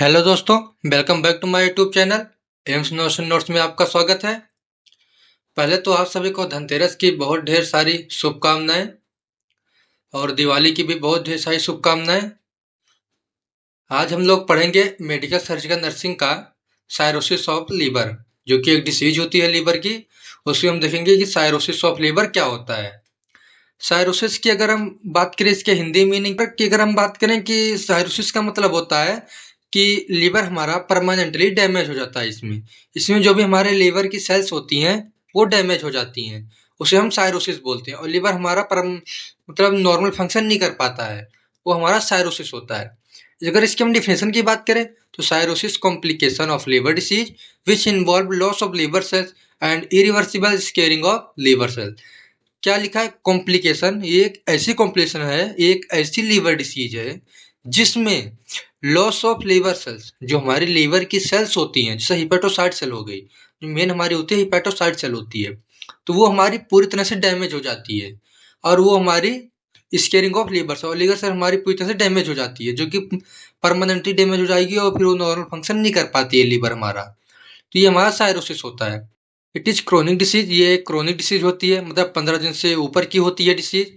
Hello दोस्तों, welcome back to my YouTube channel AIIMS notion notes में आपका स्वागत है। पहले तो आप सभी को धनतेरस की बहुत ढेर सारी शुभकामनाएं और दिवाली की भी बहुत ढेर सारी शुभकामनाएं। आज हम लोग पढ़ेंगे मेडिकल सर्जिकल नर्सिंग का सायरोसिस ऑफ लीवर, जो कि एक डिसीज होती है लीवर की। उसमें हम देखेंगे कि सायरोसिस ऑफ लीवर क्या होता है। सायरोसिस की अगर हम बात करें, इसके हिंदी मीनिंग की अगर हम बात करें कि सायरोसिस का मतलब होता है कि लीवर हमारा परमानेंटली डैमेज हो जाता है। इसमें इसमें जो भी हमारे लीवर की सेल्स होती हैं वो डैमेज हो जाती हैं, उसे हम सायरोसिस बोलते हैं। और लीवर हमारा मतलब नॉर्मल फंक्शन नहीं कर पाता है, वो हमारा सायरोसिस होता है। अगर इसकी हम डिफिनेशन की बात करें तो cirrhosis complication of liver disease which involve loss of liver cells and irreversible scarring of liver cells. क्या लिखा है? कॉम्प्लिकेशन। ये एक ऐसी कॉम्प्लिकेशन है, एक ऐसी लीवर डिसीज है जिसमें लॉस ऑफ लीवर सेल्स, जो हमारी लीवर की सेल्स होती हैं, जैसे हिपेटोसाइट सेल हो गई, जो मेन हमारी होती है हिपेटोसाइट सेल होती है, तो वो हमारी पूरी तरह से डैमेज हो जाती है। और वो हमारी स्केरिंग ऑफ लीवर सेल, और लीवर सेल हमारी पूरी तरह से डैमेज हो जाती है, जो कि परमानेंटली डैमेज हो जाएगी और फिर वो नॉर्मल फंक्शन नहीं कर पाती है लीवर हमारा। तो ये हमारा सायरोसिस होता है। It is chronic disease. ये एक क्रोनिक डिसीज होती है, मतलब 15 दिन से ऊपर की होती है डिसीज।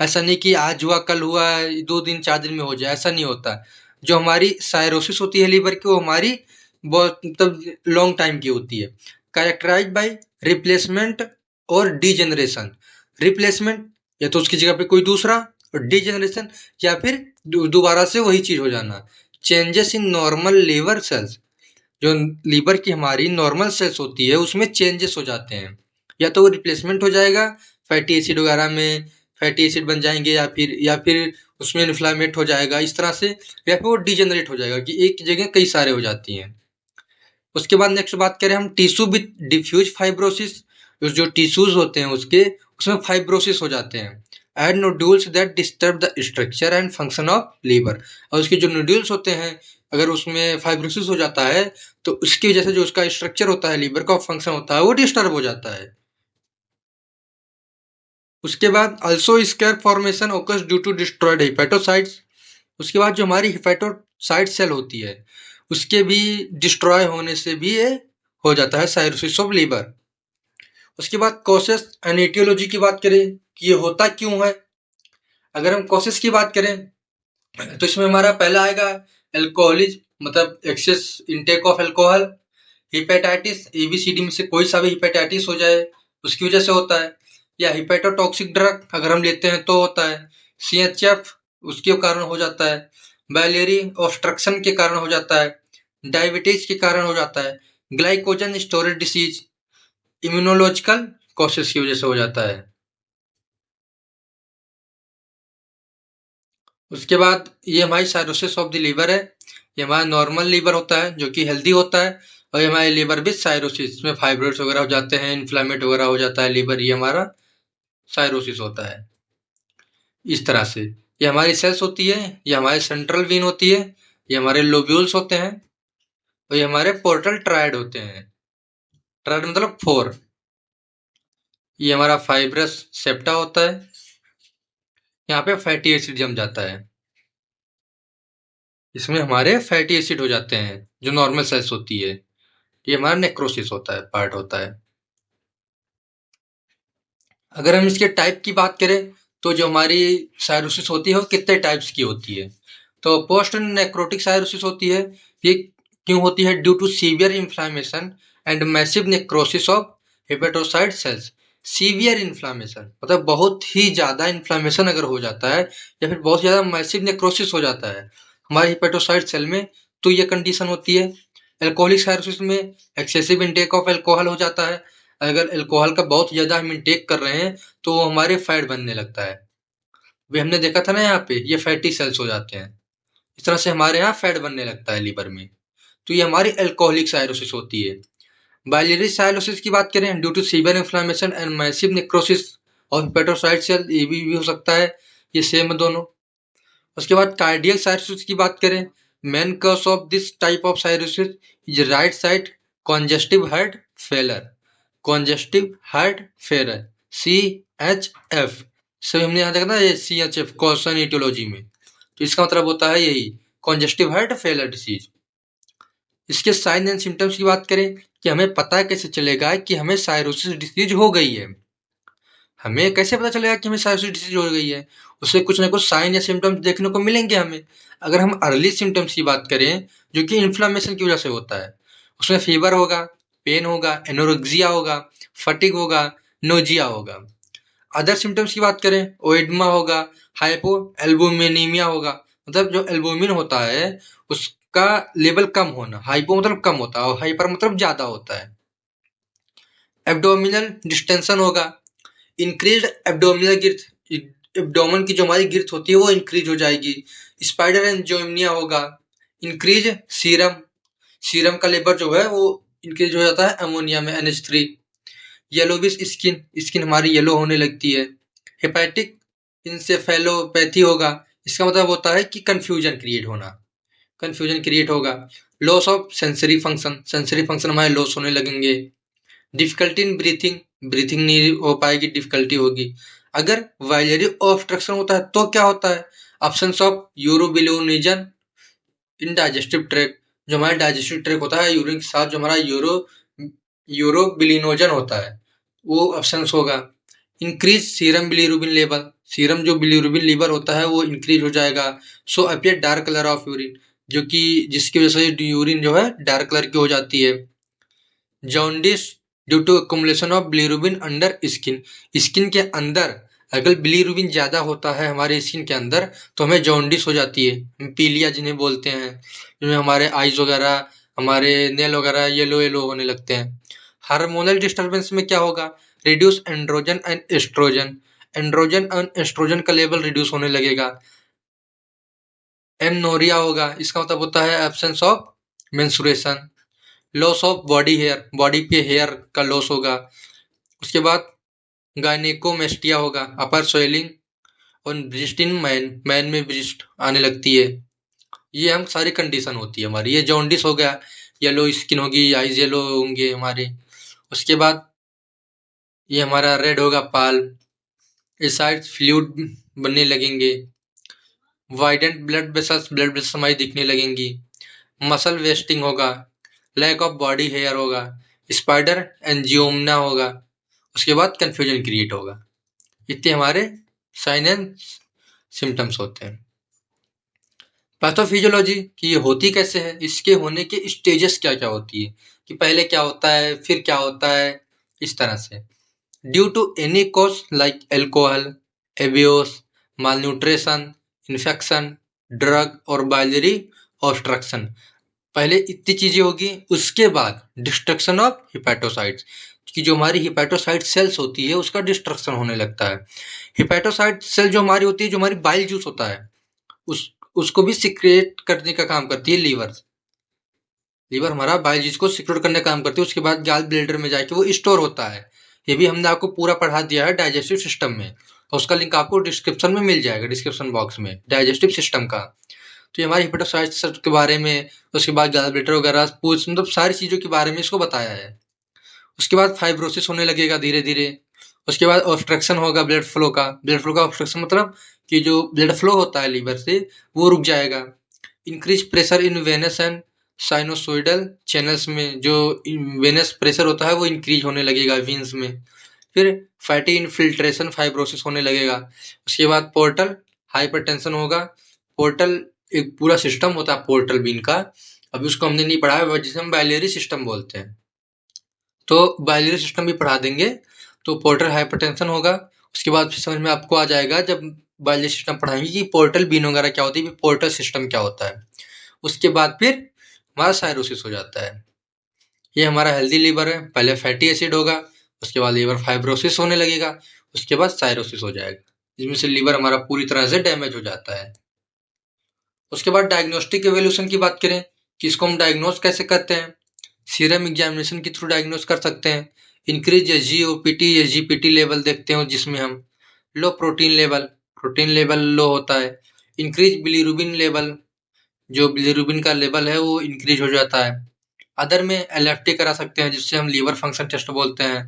ऐसा नहीं कि आज हुआ कल हुआ 2 दिन 4 दिन में हो जाए, ऐसा नहीं होता। जो हमारी सायरोसिस होती है लीवर की, वो हमारी बहुत मतलब लॉन्ग टाइम की होती है। कैरेक्टराइज बाय रिप्लेसमेंट और डीजेनरेशन। रिप्लेसमेंट या तो उसकी जगह पे कोई दूसरा, और डीजेनरेशन या फिर दोबारा से वही चीज हो जाना। Changes in normal liver cells, जो लीवर की हमारी नॉर्मल सेल्स होती है उसमें चेंजेस हो जाते हैं। या तो वो रिप्लेसमेंट हो जाएगा फैटी एसिड वगैरह में, फैटी एसिड बन जाएंगे, या फिर उसमें इन्फ्लामेट हो जाएगा इस तरह से, या फिर वो डिजेनरेट हो जाएगा कि एक की जगह कई सारे हो जाती हैं। उसके बाद नेक्स्ट बात करें हम टिश्यू विथ डिफ्यूज फाइब्रोसिस। जो टिश्यूज होते हैं उसके, उसमें फाइब्रोसिस हो जाते हैं। And nodules that disturb the structure and function of liver. और उसके जो नोड्यूल्स होते हैं, अगर उसमें फाइब्रोसिस हो जाता है तो उसकी वजह से जो उसका स्ट्रक्चर होता है, लीवर का फंक्शन होता है, वो डिस्टर्ब हो जाता है। उसके बाद also scar formation occurs due to destroyed hepatocytes. उसके बाद जो हमारी हिपेटोसाइट सेल होती है उसके भी डिस्ट्रॉय होने से भी ये हो जाता है साइरोसिस ऑफ लीवर। उसके बाद कॉसेस एंड एटियोलॉजी की बात करें कि ये होता क्यों है। अगर हम कॉसेस की बात करें तो इसमें हमारा पहला आएगा एल्कोहलिज, मतलब excess intake of alcohol. Hepatitis, A B C D में से कोई सा भी हिपेटाइटिस हो जाए उसकी वजह से होता है। या हिपेटोटॉक्सिक ड्रग अगर हम लेते हैं तो होता है। सीएचएफ उसके कारण हो जाता है। बाइलियरी ऑब्स्ट्रक्शन के कारण हो जाता है। डायबिटीज के कारण हो जाता है। Glycogen storage disease immunological causes की वजह से हो जाता है। उसके बाद ये हमारी साइरोसिस ऑफ द लीवर है। ये हमारा नॉर्मल लीवर होता है जो कि हेल्दी होता है, और ये हमारे लीवर विद साइरोसिस में फाइब्रोइड्स वगैरह हो जाते हैं, इन्फ्लामेट वगैरह हो जाता है लीवर, ये हमारा साइरोसिस होता है। इस तरह से ये हमारी सेल्स होती है, ये हमारे सेंट्रल वेन होती है, ये हमारे लोब्यूल्स होते हैं, और ये हमारे पोर्टल ट्रायड होते हैं। ट्रायड मतलब 4। ये हमारा फाइब्रस सेप्टा होता है, यहाँ पे फैटी एसिड जम जाता है। इसमें हमारे फैटी एसिड हो जाते हैं जो नॉर्मल सेल्स होती है। ये हमारा नेक्रोसिस होता है, पार्ट होता है। अगर हम इसके टाइप की बात करें तो जो हमारी साइरोसिस होती है वो कितने टाइप्स की होती है। तो पोस्ट नेक्रोटिक साइरोसिस होती है। ये क्यों होती है? Due to severe inflammation and massive necrosis of hepatocyte cells. Severe inflammation मतलब बहुत ही ज्यादा इन्फ्लामेशन अगर हो जाता है, या फिर बहुत ज्यादा मैसिव नेक्रोसिस हो जाता है हमारे हेपेटोसाइट सेल में, तो ये कंडीशन होती है। एल्कोहलिक साइरोसिस में एक्सेसिव इंटेक ऑफ अल्कोहल हो जाता है। अगर अल्कोहल का बहुत ज्यादा हम इंटेक कर रहे हैं तो वो हमारे फैट बनने लगता है। वे हमने देखा था ना, यहाँ पे ये फैटी सेल्स हो जाते हैं। इस तरह से हमारे यहाँ फैट बनने लगता है लीवर में। तो ये हमारी अल्कोहलिक साइरोसिस होती है। बाइलियरी साइरोसिस की बात करें, due to severe inflammation and massive necrosis of hepatocyte cell, ये भी हो सकता है। ये सेम है दोनों। उसके बाद कार्डियक साइरोसिस की बात करें, main cause of this type of cirrhosis is right side congestive heart failure। congestive heart failure, C H F. सभी हमने यहाँ देखा ना, ये C H F question aetiology में, तो इसका मतलब होता है यही congestive heart failure डिसीज। इसके साइन एंड सिम्टम्स की बात करें कि हमें पता कैसे चलेगा कि हमें साइरोसिस डिसीज हो गई है। हमें कैसे पता चलेगा कि हमें साइरोसिस डिसीज हो गई है? उससे कुछ ना कुछ साइन या सिम्टम्स देखने को मिलेंगे हमें। अगर हम अर्ली सिम्टम्स की बात करें जो कि इन्फ्लामेशन की वजह से होता है, उसमें फीवर होगा, पेन होगा, एनोरेक्सिया होगा, फटीग होगा, नोजिया होगा। अदर सिम्टम्स की बात करें, ओएडमा होगा, हाइपो एल्बुमिनीमिया होगा, मतलब जो एल्बुमिन होता है उसका लेवल कम होना। हाइपो मतलब कम होता है और हाइपर मतलब ज्यादा होता है। एब्डोमिनल डिस्टेंशन होगा, इंक्रीज एब्डोमिनल गिर्थ, एब्डोमेन की जो हमारी गिर्थ होती है वो इंक्रीज हो जाएगी। स्पाइडर एंजियोनिया होगा, इंक्रीज सीरम, सीरम का लेवल जो है वो इंक्रीज हो जाता है अमोनिया में NH3। येलोविश स्किन, स्किन हमारी येलो होने लगती है। हेपेटिक इंसेफेलोपैथी होगा, इसका मतलब होता है कि कंफ्यूजन क्रिएट होना, कंफ्यूजन क्रिएट होगा। Loss of sensory function, sensory function हमारे लॉस होने लगेंगे। डिफिकल्टी इन ब्रीथिंग, ब्रीथिंग नहीं हो पाएगी, डिफिकल्टी होगी। अगर वाइलरी ऑब्स्ट्रक्शन होता है तो क्या होता है? Options of urobilinogen in digestive tract, जो हमारा डाइजेस्टिव ट्रैक्ट होता है यूरिन के साथ जो हमारा यूरोबिलिनोजन होता है वो ऑप्शंस होगा। Increase serum bilirubin level, serum जो बिलीरुबिन लेवल होता है वो इंक्रीज हो जाएगा। So appear dark colour of urine, जो कि जिसकी वजह से यूरिन जो है डार्क कलर की हो जाती है। Jaundice due to accumulation of bilirubin under skin, skin के अंदर अगर बिलीरुबिन ज्यादा होता है हमारे स्किन के अंदर तो हमें जॉन्डिस हो जाती है, पीलिया जिन्हें बोलते हैं, जिनमें हमारे आईज वगैरह, हमारे नेल वगैरह येलो येलो होने लगते हैं। हार्मोनल डिस्टर्बेंस में क्या होगा? Reduce androgen and oestrogen, androgen and oestrogen का लेवल रिड्यूस होने लगेगा। एमनोरिया होगा, इसका मतलब होता है absence of menstruation. Loss of body hair, body पे हेयर का लॉस होगा। उसके बाद गायनेकोमेस्टिया होगा, अपर स्वेलिंग और ब्रिस्ट इन मैन, मैन में ब्रिस्ट आने लगती है। ये हम सारी कंडीशन होती है हमारी। ये जॉन्डिस हो गया, येलो स्किन होगी, आईज येलो होंगे हमारे। उसके बाद ये हमारा रेड होगा पाल, एसाइड फ्लूइड बनने लगेंगे। वाइडेंट ब्लड वेसल्स, ब्लड वेसल्स हमारी दिखने लगेंगी। मसल वेस्टिंग होगा, लैक ऑफ बॉडी हेयर होगा, स्पाइडर एंजियोमना होगा। उसके बाद कंफ्यूजन क्रिएट होगा। इतने हमारे साइन एंड सिम्टम्स होते हैं। पैथोफिजियोलॉजी कि ये होती कैसे है, इसके होने के स्टेजेस क्या क्या होती है, कि पहले क्या होता है फिर क्या होता है, इस तरह से। Due to any cause like alcohol abuse, malnutrition, infection, drug और बाइलरी ऑब्स्ट्रक्शन, पहले इतनी चीजें होगी। उसके बाद डिस्ट्रक्शन ऑफ हिपैटोसाइट्स, कि जो हमारी हिपैटोसाइट सेल्स होती है उसका डिस्ट्रक्शन होने लगता है। हिपैटोसाइट सेल जो हमारी होती है, जो हमारी बाइल जूस होता है उस उसको भी सिक्रेट करने का काम करती है लीवर। लीवर हमारा बाइल जूस को सिक्रेट करने का काम करती है, उसके बाद गॉल ब्लैडर में जाके वो स्टोर होता है। ये भी हमने आपको पूरा पढ़ा दिया है डाइजेस्टिव सिस्टम में, और उसका लिंक आपको डिस्क्रिप्शन में मिल जाएगा, डिस्क्रिप्शन बॉक्स में, डाइजेस्टिव सिस्टम का। तो ये हमारी हिपेटोसाइट्स के बारे में, उसके बाद गॉल ब्लैडर वगैरह पूछ मतलब सारी चीज़ों के बारे में इसको बताया है। उसके बाद फाइब्रोसिस होने लगेगा धीरे धीरे। उसके बाद ऑब्स्ट्रक्शन होगा ब्लड फ्लो का, ब्लड फ्लो का ऑब्स्ट्रक्शन मतलब कि जो ब्लड फ्लो होता है लीवर से वो रुक जाएगा। Increase pressure in venous and sinusoidal channels में, जो वेनस प्रेशर होता है वो इंक्रीज होने लगेगा वेन्स में। फिर फैटी इनफिल्ट्रेशन फाइब्रोसिस होने लगेगा। उसके बाद पोर्टल हाइपरटेंशन होगा। पोर्टल एक पूरा सिस्टम होता है पोर्टल बीन का, अभी उसको हमने नहीं पढ़ा है, जिसे हम बाइलियरी सिस्टम बोलते हैं, तो बाइलियरी सिस्टम भी पढ़ा देंगे। तो पोर्टल हाइपरटेंशन होगा। उसके बाद फिर समझ में आपको आ जाएगा जब बाइलियरी सिस्टम पढ़ाएंगे कि पोर्टल बीन वगैरह क्या होती है, पोर्टल सिस्टम क्या होता है। उसके बाद फिर हमारा साइरोसिस हो जाता है। ये हमारा हेल्दी लीवर है, पहले फैटी एसिड होगा, उसके बाद लीवर फाइब्रोसिस होने लगेगा, उसके बाद साइरोसिस हो जाएगा, जिसमें से लीवर हमारा पूरी तरह से डैमेज हो जाता है। उसके बाद डायग्नोस्टिक एवोल्यूशन की बात करें कि इसको हम डायग्नोज कैसे करते हैं, सीरम एग्जामिनेशन के थ्रू डायग्नोज कर सकते हैं। इंक्रीज या जीओपीटी या जीपीटी लेवल देखते हैं जिसमें हम लो protein level, protein level low होता है। इंक्रीज बिलीरुबिन लेवल, जो बिलीरुबिन का लेवल है वो इंक्रीज हो जाता है। अदर में एलएफटी करा सकते हैं जिससे हम लीवर फंक्शन टेस्ट बोलते हैं।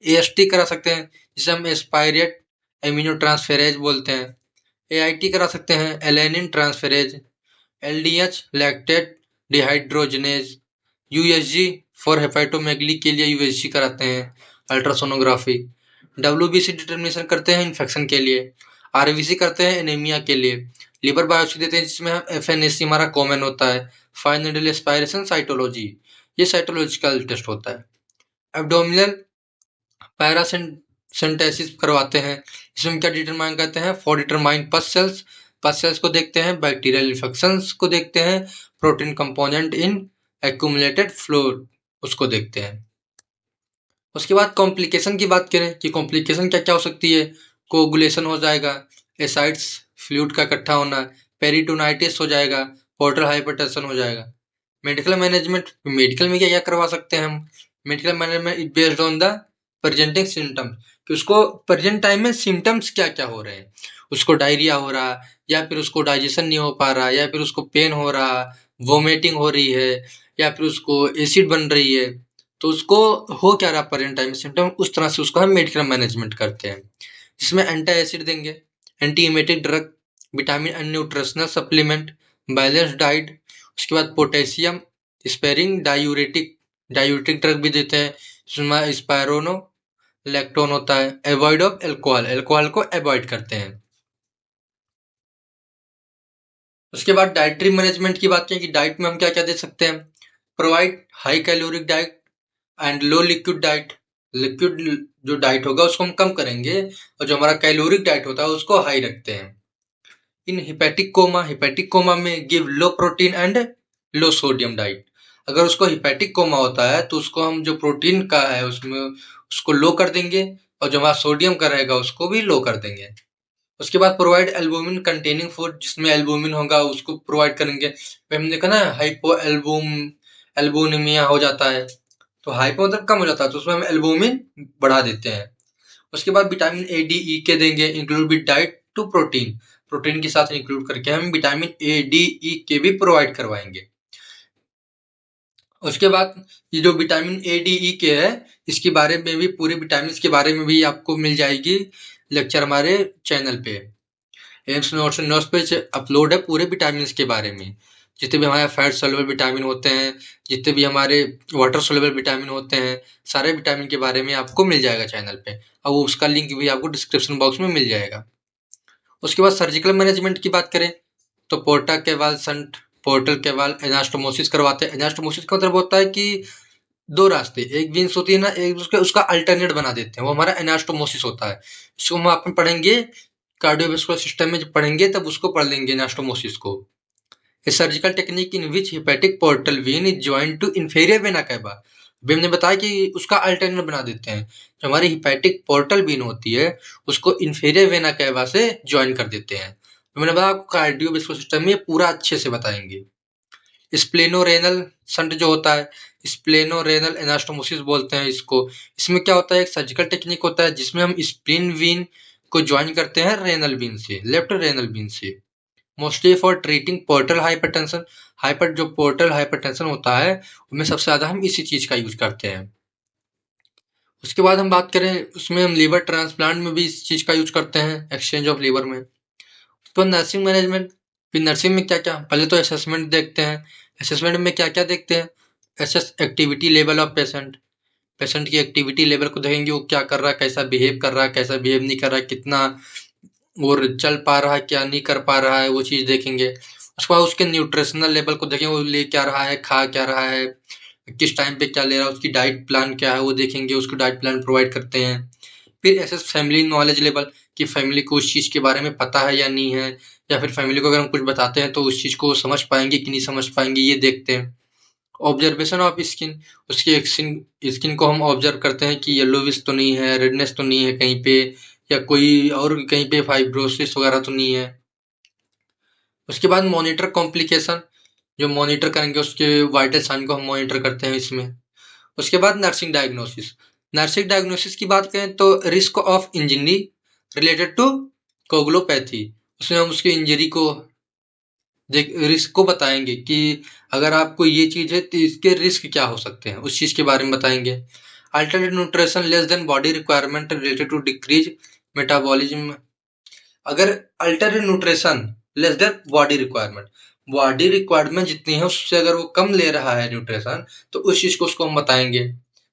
एएसटी करा सकते हैं जिसे हम एस्पायरेट एमिनो ट्रांसफेरेज बोलते हैं। एआईटी करा सकते हैं alanine transferase. LDH lactate dehydrogenase. USG for hepatomegaly के लिए यूएसजी कराते हैं, अल्ट्रासोनोग्राफी। डब्ल्यूबीसी डिटर्मिनेशन करते हैं इन्फेक्शन के लिए। आरबीसी करते हैं एनीमिया के लिए। लिवर बायोप्सी देते हैं जिसमें हम एफएनएसी हमारा कॉमन होता है। फाइन नीडल एस्पायरेशन साइटोलॉजी, ये साइटोलॉजिकल टेस्ट होता है। एब्डोमिनल पैरासिंथेसिस करवाते हैं, इसमें क्या डिटरमाइन करते हैं, फॉर डिटरमाइन पस सेल्स को देखते हैं, बैक्टीरियल इन्फेक्शंस को देखते हैं, protein component in accumulated fluid उसको देखते हैं। उसके बाद कॉम्प्लिकेशन की बात करें कि कॉम्प्लिकेशन क्या क्या हो सकती है, कोगुलेशन हो जाएगा, एसाइड्स फ्लूइड का इकट्ठा होना, पेरिटोनाइटिस हो जाएगा, पोर्टल हाइपरटेंशन हो जाएगा। मेडिकल मैनेजमेंट, मेडिकल में क्या क्या करवा सकते हैं हम, medical management based on the presenting symptoms, कि उसको प्रेजेंट टाइम में सिम्टम्स क्या क्या हो रहे हैं, उसको डायरिया हो रहा, या फिर उसको डाइजेशन नहीं हो पा रहा, या फिर उसको पेन हो रहा, वोमिटिंग हो रही है, या फिर उसको एसिड बन रही है, तो उसको हो क्या रहा प्रेजेंट टाइम में सिम्टम, उस तरह से उसको हम मेडिकल मैनेजमेंट करते हैं। इसमें एंटी एसिड देंगे, anti emetic drug, vitamin and nutritional supplement, balance diet. उसके बाद पोटेशियम स्पेरिंग डायूरेटिक ड्रग भी देते हैं, जिसमें स्पायरोनो लैक्टोन होता है। अवॉइड ऑफ अल्कोहल को अवॉइड करते हैं। उसके बाद डाइटरी मैनेजमेंट की बात करें कि डाइट में हम क्या क्या दे सकते हैं, provide high caloric diet and low liquid diet. Liquid जो डाइट होगा उसको हम कम करेंगे, और जो हमारा कैलोरिक डाइट होता है उसको हाई रखते हैं। इन हिपेटिक कोमा में give low protein and low sodium diet. अगर उसको हिपेटिक कोमा होता है तो उसको हम जो प्रोटीन का है उसमें उसको लो कर देंगे, और जो हमारा सोडियम का रहेगा उसको भी लो कर देंगे। उसके बाद प्रोवाइड एल्बुमिन कंटेनिंग फूड, जिसमें एल्बुमिन होगा उसको प्रोवाइड करेंगे। हमने देखा ना हाइपो एल्बुमिया हो जाता है, तो हाइपो मतलब कम हो जाता है, तो उसमें हम एल्बुमिन बढ़ा देते हैं। उसके बाद विटामिन ए डी ई के देंगे, include with diet to protein के साथ इंक्लूड करके हम विटामिन ए डी ई के भी प्रोवाइड करवाएंगे। उसके बाद ये जो विटामिन ए डी ई के है, इसके बारे में भी, पूरे विटामिन के बारे में भी आपको मिल जाएगी लेक्चर हमारे चैनल पे, एम्स नोट्स पे अपलोड है पूरे विटामिन के बारे में। जितने भी हमारे फैट सोल्यूबल विटामिन होते हैं, जितने भी हमारे वाटर सोल्यूबल विटामिन होते हैं, सारे विटामिन के बारे में आपको मिल जाएगा चैनल पे, और उसका लिंक भी आपको डिस्क्रिप्शन बॉक्स में मिल जाएगा। उसके बाद सर्जिकल मैनेजमेंट की बात करें तो पोर्टा केवाल संट, पोर्टल केवाल एनास्टोमोसिस करवाते हैं। एनास्टोमोसिस का मतलब होता है कि दो रास्ते, एक वेंस होती है ना, एक उसका अल्टरनेट बना देते हैं, वो हमारा एनास्टोमोसिस होता है। इसको हम आप पढ़ेंगे कार्डियोवास्कुलर सिस्टम में, जब पढ़ेंगे तब उसको पढ़ लेंगे एनास्टोमोसिस को। A surgical technique in which hepatic portal vein is joint to inferior vena cava. अभी हमने बताया कि उसका अल्टरनेट बना देते हैं, जो हमारी हिपैटिक पोर्टल वेन होती है उसको इंफीरियर वेना कैवा से ज्वाइन कर देते हैं। तो मैंने बताया आपको कार्डियोवास्कुलर सिस्टम में पूरा अच्छे से बताएंगे। स्प्लेनोरेनल संट जो होता है, स्प्लेनोरेनल एनास्टोमोसिस बोलते हैं इसको। इसमें क्या होता है, एक सर्जिकल टेक्निक होता है जिसमें हम स्प्लीन वीन को ज्वाइन करते हैं रेनल वीन से, लेफ्ट रेनल वीन से, mostly for treating portal hypertension. जो पोर्टल हाइपरटेंशन होता है उनमें सबसे ज्यादा हम इसी चीज का यूज करते हैं। उसके बाद हम बात करें, उसमें हम लीवर ट्रांसप्लांट में भी इस चीज का यूज करते हैं, एक्सचेंज ऑफ लीवर में। तो नर्सिंग मैनेजमेंट, फिर नर्सिंग में क्या क्या, पहले तो असेसमेंट देखते हैं। असेसमेंट में क्या क्या देखते हैं, assess activity level of patient, patient की एक्टिविटी लेवल को देखेंगे, वो क्या कर रहा है, कैसा बिहेव कर रहा है, कैसा बिहेव नहीं कर रहा है, कितना वो चल पा रहा है, क्या नहीं कर पा रहा है, वो चीज देखेंगे। उसके बाद उसके न्यूट्रिशनल लेवल को देखेंगे, वो ले क्या रहा है, खा क्या रहा है, किस टाइम पे क्या ले रहा है, उसकी डाइट प्लान क्या है वो देखेंगे, उसको डाइट प्लान प्रोवाइड करते हैं। फिर एसेस फैमिली नॉलेज लेवल, कि फैमिली को उस चीज के बारे में पता है या नहीं है, या फिर फैमिली को अगर हम कुछ बताते हैं तो उस चीज को समझ पाएंगे कि नहीं समझ पाएंगे, ये देखते हैं। ऑब्जर्वेशन ऑफ स्किन, उसकी स्किन को हम ऑब्जर्व करते हैं कि येलोविश तो नहीं है, रेडनेस तो नहीं है कहीं पे, या कोई और कहीं पे फाइब्रोसिस वगैरह तो नहीं है। उसके बाद मॉनिटर कॉम्प्लिकेशन, जो मॉनिटर करेंगे उसके वाइटल साइन को हम मॉनिटर करते हैं इसमें। उसके बाद नर्सिंग डायग्नोसिस, नर्सिंग डायग्नोसिस की बात करें तो risk of injury related to coagulopathy, उसमें हम उसकी इंजरी को रिस्क को बताएंगे कि अगर आपको ये चीज है तो इसके रिस्क क्या हो सकते हैं, उस चीज के बारे में बताएंगे। Alternate nutrition less than body requirement related to decrease metabolism, अगर alternate nutrition less than body requirement, body requirement जितनी है उससे अगर वो कम ले रहा है न्यूट्रिशन, तो उस चीज़ को उसको हम बताएंगे।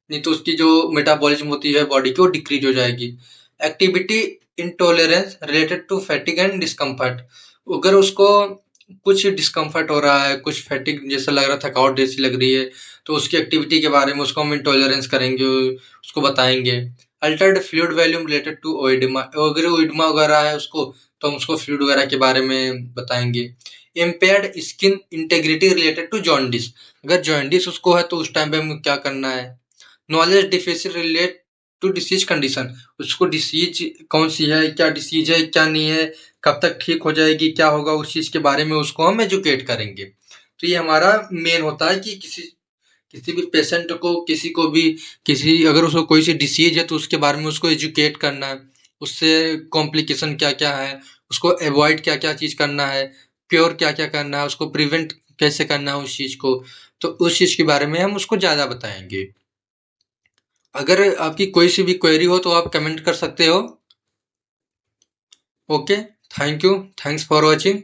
नहीं तो उसकी जो मेटाबॉलिज्म होती है बॉडी की वो डिक्रीज हो जाएगी। Activity intolerance related to fatigue and discomfort, अगर उसको कुछ डिस्कम्फर्ट हो रहा है, कुछ फैटिग जैसा लग रहा है, थकावट जैसी लग रही है, तो उसकी एक्टिविटी के बारे में उसको हम इंटॉलरेंस करेंगे, उसको बताएंगे। Altered fluid volume related to oedema, अगर ओइडमा वगैरह है उसको, तो हम उसको फ्लूइड वगैरह के बारे में बताएंगे। Impaired skin integrity related to jaundice, अगर जॉन्डिस उसको है तो उस टाइम पे हमें क्या करना है। Knowledge deficient relate to disease condition, उसको डिसीज कौन सी है, क्या डिसीज है, क्या नहीं है, कब तक ठीक हो जाएगी, क्या होगा, उस चीज के बारे में उसको हम एजुकेट करेंगे। तो ये हमारा मेन होता है कि किसी किसी भी पेशेंट को, किसी को भी, किसी अगर उसको कोई सी डिसीज है तो उसके बारे में उसको एजुकेट करना है, उससे कॉम्प्लिकेशन क्या क्या है, उसको अवॉइड क्या क्या चीज करना है, क्योर क्या क्या करना है, उसको प्रिवेंट कैसे करना है उस चीज को, तो उस चीज के बारे में हम उसको ज्यादा बताएंगे। अगर आपकी कोई सी भी क्वेरी हो तो आप कमेंट कर सकते हो। Okay, thank you, thanks for watching.